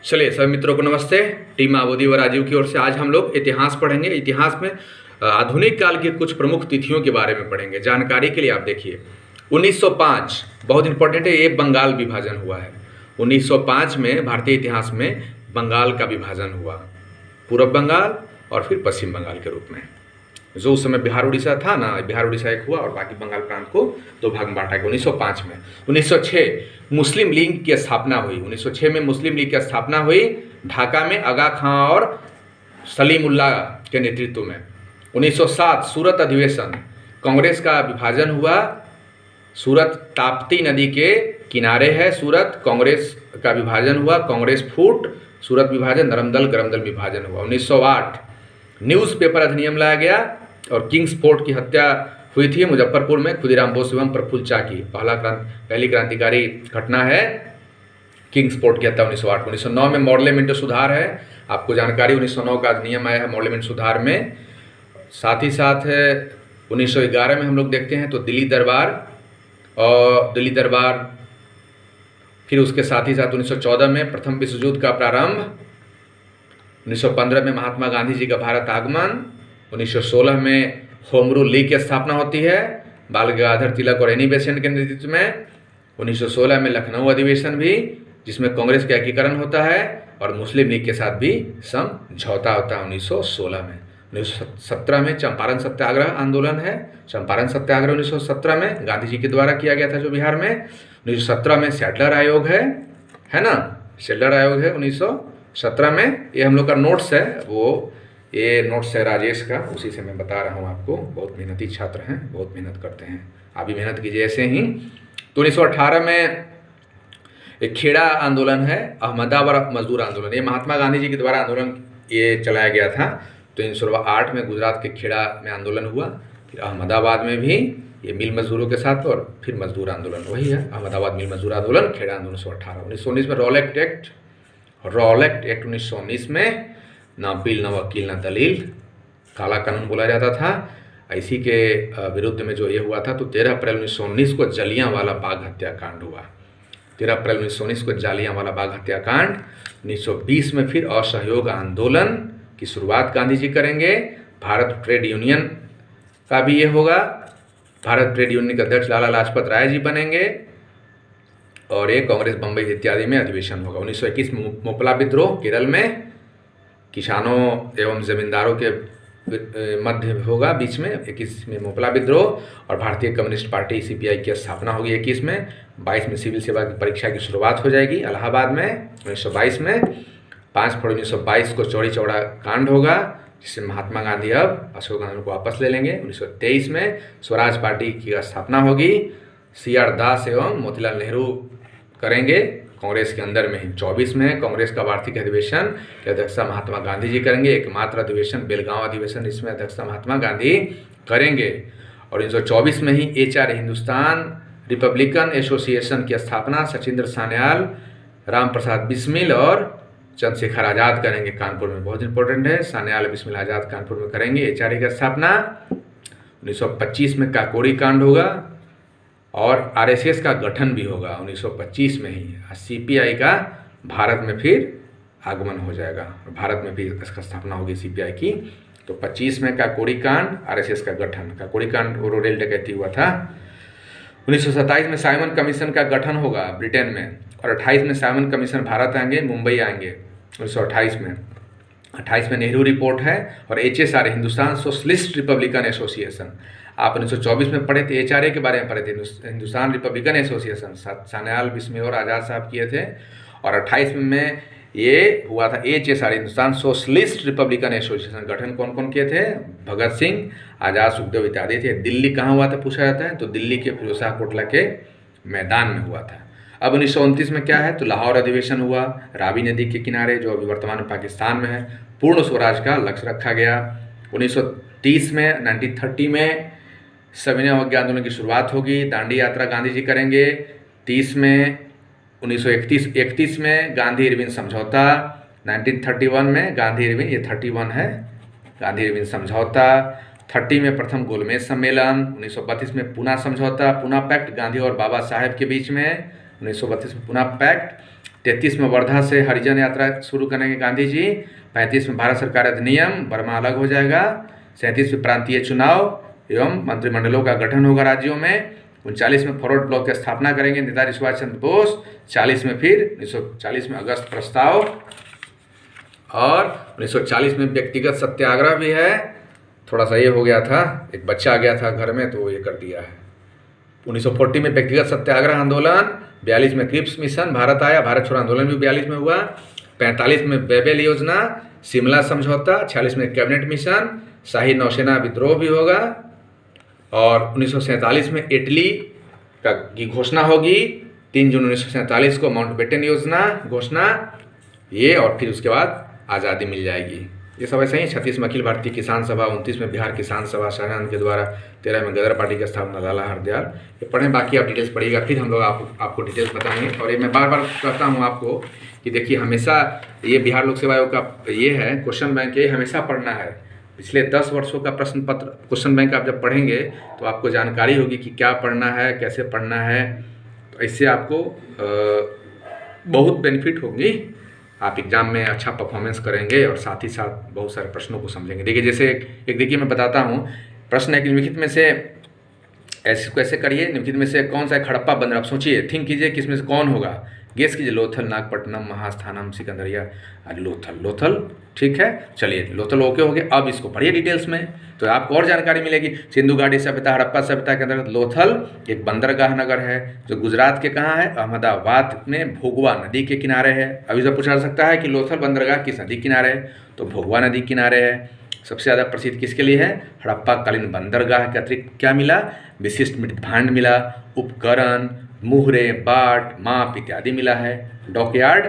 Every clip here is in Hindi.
चलिए सभी मित्रों को नमस्ते। टीम आबोदी व राजीव की ओर से आज हम लोग इतिहास पढ़ेंगे। इतिहास में आधुनिक काल की कुछ प्रमुख तिथियों के बारे में पढ़ेंगे। जानकारी के लिए आप देखिए 1905 बहुत इंपॉर्टेंट है। ये बंगाल विभाजन हुआ है 1905 में। भारतीय इतिहास में बंगाल का विभाजन हुआ, पूर्व बंगाल और फिर पश्चिम बंगाल के रूप में। जो उस समय बिहार उड़ीसा था ना, बिहार उड़ीसा एक हुआ और बाकी बंगाल प्रांत को दो भाग में बांटा गया 1905 में। 1906 मुस्लिम लीग की स्थापना हुई। 1906 में मुस्लिम लीग की स्थापना हुई ढाका में आगा खां और सलीमुल्लाह के नेतृत्व में। 1907 सूरत अधिवेशन, कांग्रेस का विभाजन हुआ। सूरत ताप्ती नदी के किनारे है सूरत, कांग्रेस का विभाजन हुआ, कांग्रेस फूट, सूरत विभाजन, नरमदल गरमदल विभाजन हुआ। 1908 न्यूज़पेपर अधिनियम लाया गया और किंग्स फोर्ट की हत्या हुई थी मुजफ्फरपुर में खुदीराम बोस एवं प्रफुल्ल चा की। पहली क्रांतिकारी घटना है किंग्स फोर्ट की हत्या 1908। 1909 में मॉडलेमेंट सुधार है, आपको जानकारी 1909 का अधिनियम आया है मॉडलेमेंट सुधार में। साथ ही साथ 1911 में हम लोग देखते हैं तो दिल्ली दरबार, फिर उसके साथ ही साथ 1914 में प्रथम विश्व युद्ध का प्रारंभ, 1915 में महात्मा गांधी जी का भारत आगमन, 1916 में होम रूल लीग की स्थापना होती है बाल गंगाधर तिलक और एनी बेसेंट के नेतृत्व में। 1916 में लखनऊ अधिवेशन भी, जिसमें कांग्रेस का एकीकरण होता है और मुस्लिम लीग के साथ भी समझौता होता है 1916 में। 1917 में चंपारण सत्याग्रह आंदोलन है। चंपारण सत्याग्रह 1917 में गांधी जी के द्वारा किया गया था जो बिहार में। 1917 में सैडलर आयोग है ना, सैडलर आयोग है 1917 में। ये हम लोग का नोट्स है, वो ये नोट्स है राजेश का, उसी से मैं बता रहा हूँ आपको। बहुत मेहनती छात्र हैं, बहुत मेहनत करते हैं, आप भी मेहनत कीजिए ऐसे ही। तो 1918 में एक खेड़ा आंदोलन है, अहमदाबाद मजदूर आंदोलन। ये महात्मा गांधी जी के द्वारा आंदोलन ये चलाया गया था। तो 1908 में गुजरात के खेड़ा में आंदोलन हुआ, फिर अहमदाबाद में भी ये मिल मजदूरों के साथ, और फिर मजदूर आंदोलन वही है, अहमदाबाद मिल मजदूर आंदोलन, खेड़ा आंदोलन 1918। 1919 में रॉलेट एक्ट 1919 में, ना बिल ना वकील ना दलील, काला कानून बोला जाता था। इसी के विरुद्ध में जो ये हुआ था, तो 13 अप्रैल 1919 को जलियांवाला बाग हत्याकांड हुआ। 13 अप्रैल 1919 को जलियांवाला बाग हत्याकांड। 1920 में फिर असहयोग आंदोलन की शुरुआत गांधी जी करेंगे। भारत ट्रेड यूनियन का भी ये होगा, भारत ट्रेड यूनियन के अध्यक्ष लाला लाजपत राय जी बनेंगे और एक कांग्रेस बम्बई इत्यादि में अधिवेशन होगा। 1921 में मोपला विद्रोह केरल में, किसानों एवं जमींदारों के मध्य होगा बीच में। 21 में मोपला विद्रोह और भारतीय कम्युनिस्ट पार्टी CPI की स्थापना होगी 21 में। 22 में सिविल सेवा की परीक्षा की शुरुआत हो जाएगी इलाहाबाद में। 1922 में 5 फरवरी 1922 को चौड़ी चौड़ा कांड होगा, जिससे महात्मा गांधी अब अशोक आंदोलन को वापस ले लेंगे। 1923 में स्वराज पार्टी की स्थापना होगी, CR दास एवं मोतीलाल नेहरू करेंगे कांग्रेस के अंदर में ही। 24 में कांग्रेस का वार्षिक अधिवेशन की अध्यक्षता महात्मा गांधी जी करेंगे। एकमात्र अधिवेशन बेलगांव अधिवेशन, इसमें अध्यक्षता महात्मा गांधी करेंगे। और 1924 में ही HR हिंदुस्तान रिपब्लिकन एसोसिएशन की स्थापना सचिंद्र सान्याल, राम प्रसाद बिस्मिल और चंद्रशेखर आज़ाद करेंगे कानपुर में। बहुत इंपॉर्टेंट है, सान्याल बिस्मिल आज़ाद कानपुर में करेंगे HRA की स्थापना। 1925 में काकोरी कांड होगा और RSS का गठन भी होगा 1925 में ही। CPI का भारत में फिर आगमन हो जाएगा, भारत में फिर इसका स्थापना होगी CPI की। तो 25 में काकोरी कांड, RSS का गठन। काकोरी कांड और रेल डकैती हुआ था। 1927 में साइमन कमीशन का गठन होगा ब्रिटेन में, और 28 में साइमन कमीशन भारत आएंगे, मुंबई आएंगे 1928 में। 28 में नेहरू रिपोर्ट है और HSRA Hindustan socialist Republican association. आप 1924 में पढ़े थे, HRA के बारे में पढ़े थे, हिंदुस्तान रिपब्लिकन एसोसिएशन सान्याल बिस्मिल और आज़ाद साहब किए थे। और 28 में ये हुआ था HSRA Hindustan socialist Republican association. गठन कौन कौन किए थे? भगत सिंह, आज़ाद, सुखदेव इत्यादि थे। दिल्ली कहाँ हुआ था पूछा जाता है, तो दिल्ली के फिरोज शाह कोटला के मैदान में हुआ था। अब 1929 में क्या है, तो लाहौर अधिवेशन हुआ, रावी नदी के किनारे, जो अभी वर्तमान में पाकिस्तान में है। पूर्ण स्वराज का लक्ष्य रखा गया। 1930 में 1930 में सविनय अवज्ञा आंदोलन की शुरुआत होगी, दांडी यात्रा गांधी जी करेंगे। 30 में 1931 में गांधी इरविन समझौता। 1931 में गांधी इरविन, ये 31 है, गांधी इरविन समझौता। 30 में प्रथम गोलमेज सम्मेलन। 1932 में पूना समझौता, पूना पैक्ट गांधी और बाबा साहेब के बीच में। 1932 में पूना पैक्ट। 33 में वर्धा से हरिजन यात्रा शुरू करेंगे गांधी जी। 35 में भारत सरकार अधिनियम, बर्मा अलग हो जाएगा। 37 में प्रांतीय चुनाव एवं मंत्रिमंडलों का गठन होगा राज्यों में। 39 में फॉरवर्ड ब्लॉक की स्थापना करेंगे नेताजी सुभाष चंद्र बोस। 40 में फिर 1940 में अगस्त प्रस्ताव, और 1940 में व्यक्तिगत सत्याग्रह भी है। थोड़ा सा ये हो गया था, एक बच्चा आ गया था घर में तो ये कर दिया है। 1940 में व्यक्तिगत सत्याग्रह आंदोलन। 42 में क्रिप्स मिशन भारत आया, भारत छोड़ो आंदोलन भी 42 में हुआ। 45 में बेबेल योजना, शिमला समझौता। 46 में कैबिनेट मिशन, शाही नौसेना विद्रोह भी होगा। और 1947 में इटली की घोषणा होगी। 3 जून 1947 को माउंटबेटन योजना घोषणा, ये, और फिर उसके बाद आज़ादी मिल जाएगी। ये सब ऐसे ही। 36 में अखिल भारतीय किसान सभा। 29 में बिहार किसान सभा शाहजहां के द्वारा। 13 में गदर पार्टी की स्थापना लाला हरदयाल। ये पढ़ें, बाकी आप डिटेल्स पढ़िएगा, फिर हम लोग आपको डिटेल्स बताएंगे। और ये मैं बार बार कहता हूँ आपको कि देखिए, हमेशा ये बिहार लोक सेवा आयोग का ये है क्वेश्चन बैंक, ये हमेशा पढ़ना है। पिछले 10 वर्षों का प्रश्न पत्र क्वेश्चन बैंक आप जब पढ़ेंगे तो आपको जानकारी होगी कि क्या पढ़ना है, कैसे पढ़ना है। तो इससे आपको बहुत बेनिफिट होगी। आप एग्ज़ाम में अच्छा परफॉर्मेंस करेंगे और साथ ही साथ बहुत सारे प्रश्नों को समझेंगे। देखिए, जैसे एक देखिए मैं बताता हूँ प्रश्न है कि निम्नलिखित में से ऐसे कैसे करिए, निम्नलिखित में से कौन सा एक हड़प्पा बंदर, आप सोचिए, थिंक कीजिए किसमें से कौन होगा, गेस कीजिए। लोथल, नागपट्टनम, महास्थानम, सिकंदरिया, लोथल। ठीक है, चलिए लोथल ओके हो गया। अब इसको पढ़िए डिटेल्स में तो आपको और जानकारी मिलेगी। सिंधु घाटी सभ्यता, हड़प्पा सभ्यता के अंतर्गत लोथल एक बंदरगाह नगर है जो गुजरात के कहाँ है, अहमदाबाद में भोगवा नदी के किनारे है। अभी से पूछा जा सकता है कि लोथल बंदरगाह किस नदी किनारे है, तो भोगवा नदी किनारे है। सबसे ज़्यादा प्रसिद्ध किसके लिए है, हड़प्पा कालीन बंदरगाह के अतिरिक्त क्या मिला, विशिष्ट मृत भांड मिला, उपकरण, मुहरे, बाट, माप इत्यादि मिला है। डॉकयार्ड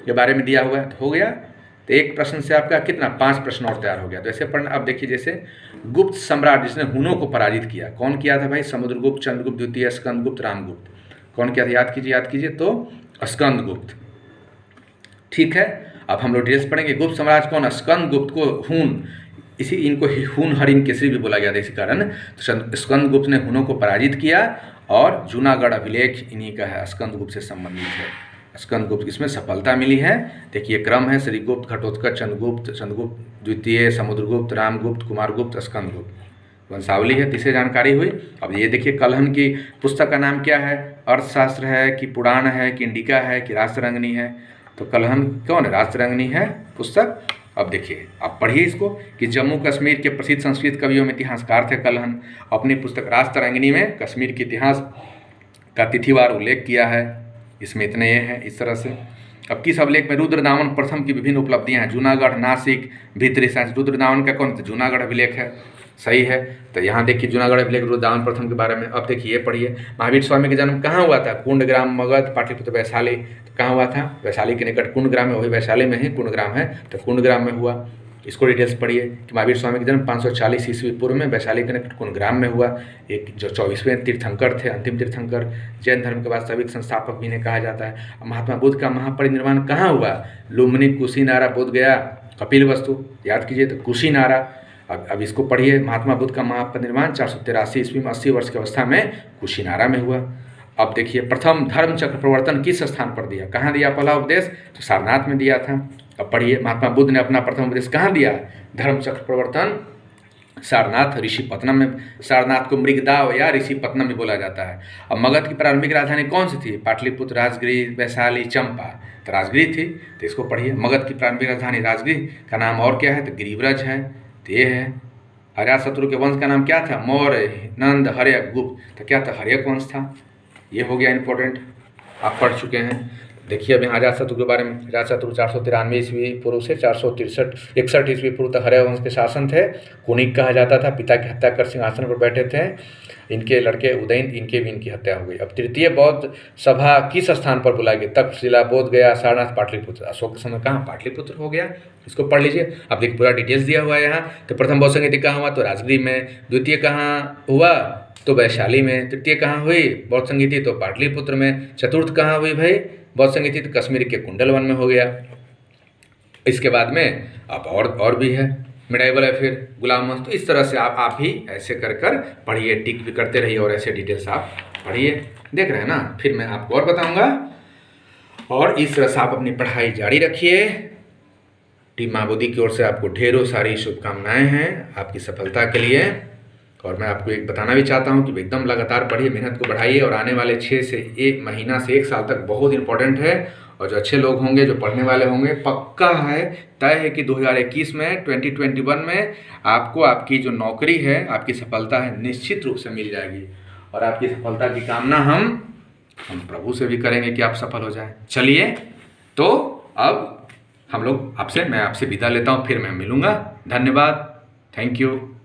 के बारे में दिया हुआ है, तो हो गया। तो एक प्रश्न से आपका कितना, 5 प्रश्न और तैयार हो गया। तो ऐसे पढ़ना। अब देखिए, जैसे गुप्त सम्राट जिसने हुनों को पराजित किया, कौन किया था भाई, समुद्रगुप्त, चंद्रगुप्त द्वितीय, स्कंदगुप्त, रामगुप्त। कौन किया था, याद कीजिए। तो स्कंदगुप्त। ठीक है, अब हम लोग डिटेल्स पढ़ेंगे। गुप्त सम्राट कौन, स्कंदगुप्त को हून, इनको हून हरिन केसरी भी बोला गया था इसी कारण। तो स्कंदगुप्त ने हुनों को पराजित किया और जूनागढ़ अभिलेख इन्हीं का है, स्कंदगुप्त से संबंधित है। स्कंदगुप्त इसमें सफलता मिली है। देखिए क्रम है, श्रीगुप्त, घटोत्कच, चंद्रगुप्त द्वितीय, समुद्रगुप्त, रामगुप्त, कुमारगुप्त, स्कंदगुप्त। वंशावली है, तीसरी जानकारी हुई। अब ये देखिए, कलहन की पुस्तक का नाम क्या है, अर्थशास्त्र है कि पुराण है कि इंडिका है कि राष्ट्ररंगिनी है। तो कलहन कौन है, राष्ट्ररंगिनी है पुस्तक। अब देखिए, आप पढ़िए इसको कि जम्मू कश्मीर के प्रसिद्ध संस्कृत कवियों में इतिहासकार थे कलहन। अपनी पुस्तक राष्ट्ररंगिनी में कश्मीर के इतिहास का तिथिवार उल्लेख किया है। इसमें इतने ये हैं इस तरह से। अब किस अभिलेख में रुद्रदामन प्रथम की विभिन्न उपलब्धियां हैं, जूनागढ़, नासिक, भीतरी सांच। रुद्रदामन का कौन, जूनागढ़ अभिलेख है, सही है। तो यहाँ देखिए जूनागढ़ अभिलेख रुद्रदामन प्रथम के बारे में। अब देखिए ये पढ़िए, महावीर स्वामी का जन्म कहाँ हुआ था, कुंडग्राम, मगध, पाटलिपुत्र, वैशाली। तो कहाँ हुआ था, वैशाली के निकट कुंडग्राम में, वही वैशाली में ही कुंडग्राम है, तो कुंडग्राम में हुआ। इसको डिटेल्स पढ़िए कि महावीर स्वामी का जन्म 540 ईस्वी पूर्व में वैशाली के निकट कुंडग्राम में हुआ। एक जो 24वें तीर्थंकर थे, अंतिम तीर्थंकर, जैन धर्म के वास्तविक संस्थापक भी इन्हें कहा जाता है। महात्मा बुद्ध का महापरिनिर्वाण कहाँ हुआ, लुम्बिनी, कुशीनारा, बोध गया, कपिलवस्तु। याद कीजिए, तो कुशीनारा। अब इसको पढ़िए, महात्मा बुद्ध का महापरिनिर्वाण 483 ईस्वी में 80 वर्ष की अवस्था में कुशीनारा में हुआ। अब देखिए, प्रथम धर्म चक्र प्रवर्तन किस स्थान पर दिया, कहाँ दिया पहला उपदेश, तो सारनाथ में दिया था। अब पढ़िए, महात्मा बुद्ध ने अपना प्रथम उपदेश कहाँ दिया, धर्म चक्र प्रवर्तन सारनाथ, ऋषिपत्तनम में। सारनाथ को मृगदाव या ऋषिपत्तनम भी बोला जाता है। अब मगध की प्रारंभिक राजधानी कौन सी थी, पाटलिपुत्र, राजगृह, वैशाली, चंपा। तो राजगृह थी, तो इसको पढ़िए। मगध की प्रारंभिक राजधानी राजगृह का नाम और क्या है, तो गिरिव्रज है, तो ये है। अजातशत्रु के वंश का नाम क्या था, मौर्य, नंद, हर्यक, गुप्त। तो क्या था, हर्यक वंश था। ये हो गया इंपॉर्टेंट, आप पढ़ चुके हैं। देखिए अब यहाँ अजातशत्रु के बारे में। अजातशत्रु 493 ईस्वी पूर्व से 461 ईस्वी पूर्व तक हर्य वंश के शासन थे। कुनिक कहा जाता था, पिता की हत्या कर सिंहासन पर बैठे थे। इनके लड़के उदयन, इनकी हत्या हो गई। अब तृतीय बौद्ध सभा किस स्थान पर बुलाई गई, तक्षशिला, बोध गया, सारनाथ, पाटलिपुत्र। अशोक के समय कहाँ, पाटलिपुत्र हो गया। इसको पढ़ लीजिए। अब देखिए पूरा डिटेल्स दिया हुआ है यहाँ। तो प्रथम बौद्ध संगीति कहाँ हुआ, तो राजगृह में। द्वितीय कहाँ हुआ, तो वैशाली में। तृतीय कहाँ हुई बौद्ध संगीति, तो पाटलिपुत्र में। चतुर्थ कहाँ हुई भाई बौद्ध संगीति, तो कश्मीर के कुंडलवन में हो गया। इसके बाद में अब और भी है, मिडाइवल है, फिर गुलाम वंश। तो इस तरह से आप भी ऐसे कर पढ़िए, टिक भी करते रहिए और ऐसे डिटेल्स आप पढ़िए। देख रहे हैं ना। फिर मैं आपको और बताऊंगा। और इस तरह से आप अपनी पढ़ाई जारी रखिए। टीम माँ बोधी की ओर से आपको ढेरों सारी शुभकामनाएं हैं आपकी सफलता के लिए। और मैं आपको एक बताना भी चाहता हूं कि एकदम लगातार पढ़िए, मेहनत को बढ़ाइए और आने वाले 6 से 1 महीना से 1 साल तक बहुत इंपॉर्टेंट है। और जो अच्छे लोग होंगे, जो पढ़ने वाले होंगे, पक्का है, तय है कि 2021 में 2021 में आपको आपकी जो नौकरी है, आपकी सफलता है, निश्चित रूप से मिल जाएगी। और आपकी सफलता की कामना हम प्रभु से भी करेंगे कि आप सफल हो जाएं। चलिए, तो अब मैं आपसे विदा लेता हूं, फिर मैं मिलूंगा। धन्यवाद, थैंक यू।